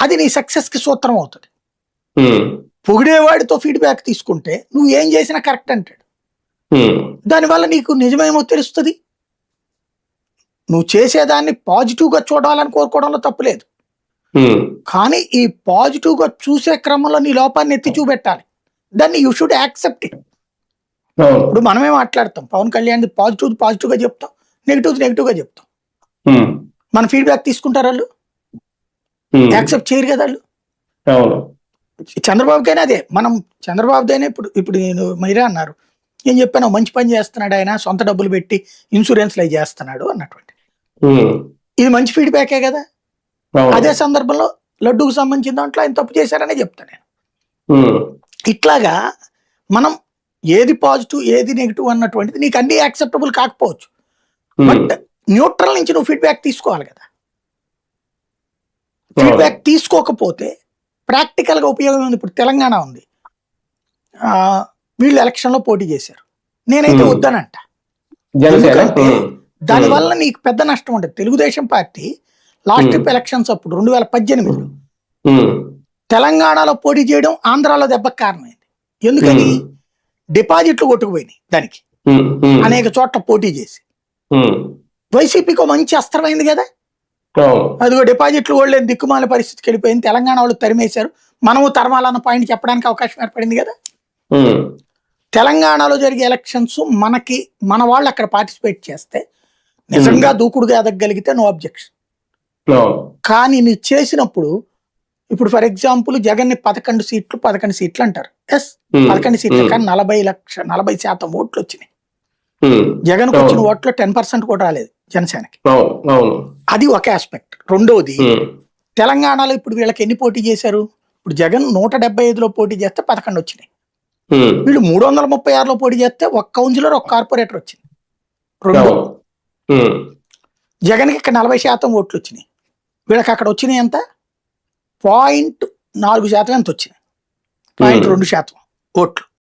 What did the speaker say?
అది నీ సక్సెస్ కి సూత్రం అవుతుంది. పొగిడేవాడితో ఫీడ్బ్యాక్ తీసుకుంటే నువ్వు ఏం చేసినా కరెక్ట్ అంటాడు. దానివల్ల నీకు నిజమేమో తెలుస్తుంది. నువ్వు చేసేదాన్ని పాజిటివ్ గా చూడాలని కోరుకోవడంలో తప్పులేదు, కానీ ఈ పాజిటివ్ గా చూసే క్రమంలో నీ లోపాన్ని ఎత్తి చూపెట్టాలి. దాన్ని యూ షుడ్ యాక్సెప్ట్ ఇట్. ఇప్పుడు మనమే మాట్లాడతాం, పవన్ కళ్యాణ్ పాజిటివ్ గా చెప్తాం, నెగిటివ్ గా చెప్తాం. మన ఫీడ్బ్యాక్ తీసుకుంటారు వాళ్ళు, యాక్సెప్ట్ చేయరు కదా వాళ్ళు. చంద్రబాబుకైనా అదే, మనం చంద్రబాబుదైనా ఇప్పుడు నేను మైరా అన్నారు, ఏం చెప్పాను, మంచి పని చేస్తున్నాడు ఆయన, సొంత డబ్బులు పెట్టి ఇన్సూరెన్స్లు అవి చేస్తున్నాడు అన్నటువంటి, ఇది మంచి ఫీడ్బ్యాకే కదా. అదే సందర్భంలో లడ్డూకు సంబంధించిన దాంట్లో ఆయన తప్పు చేశారనే చెప్తాను నేను. ఇట్లాగా మనం ఏది పాజిటివ్ ఏది నెగిటివ్ అన్నటువంటిది నీకు అన్ని యాక్సెప్టబుల్ కాకపోవచ్చు, బట్ న్యూట్రల్ నుంచి నువ్వు ఫీడ్బ్యాక్ తీసుకోవాలి కదా. ఫీడ్బ్యాక్ తీసుకోకపోతే ప్రాక్టికల్ గా ఉపయోగం ఉంది. ఇప్పుడు తెలంగాణ ఉంది, వీళ్ళు ఎలక్షన్ లో పోటీ చేశారు, నేనైతే వద్దనంట. ఎందుకంటే దానివల్ల నీకు పెద్ద నష్టం ఉంటుంది. Telugu Desam party last trip elections అప్పుడు 2018లో తెలంగాణలో పోటీ చేయడం ఆంధ్రాలో దెబ్బకు కారణమైంది. ఎందుకని? డిపాజిట్లు కొట్టుకుపోయినాయి దానికి, అనేక చోట్ల పోటీ చేసి. వైసీపీకి మంచి అస్త్రమైంది కదా, అదిగో డిపాజిట్లు కూడా దిక్కుమాల పరిస్థితికి వెళ్ళిపోయింది, తెలంగాణ వాళ్ళు తరిమేశారు, మనము తరమాలన్న పాయింట్ చెప్పడానికి అవకాశం ఏర్పడింది కదా. తెలంగాణలో జరిగే ఎలక్షన్స్ మన వాళ్ళు అక్కడ పార్టిసిపేట్ చేస్తే నిజంగా దూకుడుగా ఎదగలిగితే నో అబ్జెక్షన్. కానీ నీ చేసినప్పుడు, ఇప్పుడు ఫర్ ఎగ్జాంపుల్ జగన్ ని 11 సీట్లు అంటారు, ఎస్ 11 సీట్లు, కానీ 40% ఓట్లు వచ్చినాయి. జగన్ కు వచ్చిన ఓట్లో 10% కూడా రాలేదు జనసేనకి. అది ఒక ఆస్పెక్ట్. రెండోది, తెలంగాణలో ఇప్పుడు వీళ్ళకి ఎన్ని పోటీ చేశారు? ఇప్పుడు జగన్ 175లో పోటీ చేస్తే 11 వచ్చినాయి, వీళ్ళు 336లో పోటీ చేస్తే ఒక కౌన్సిలర్ ఒక కార్పొరేటర్ వచ్చింది. రెండు, జగన్కి ఇక్కడ 40% ఓట్లు వచ్చినాయి, వీళ్ళకి అక్కడ వచ్చినాయి ఎంత? 0.4% ఎంత వచ్చినాయి, 0.2% ఓట్లు.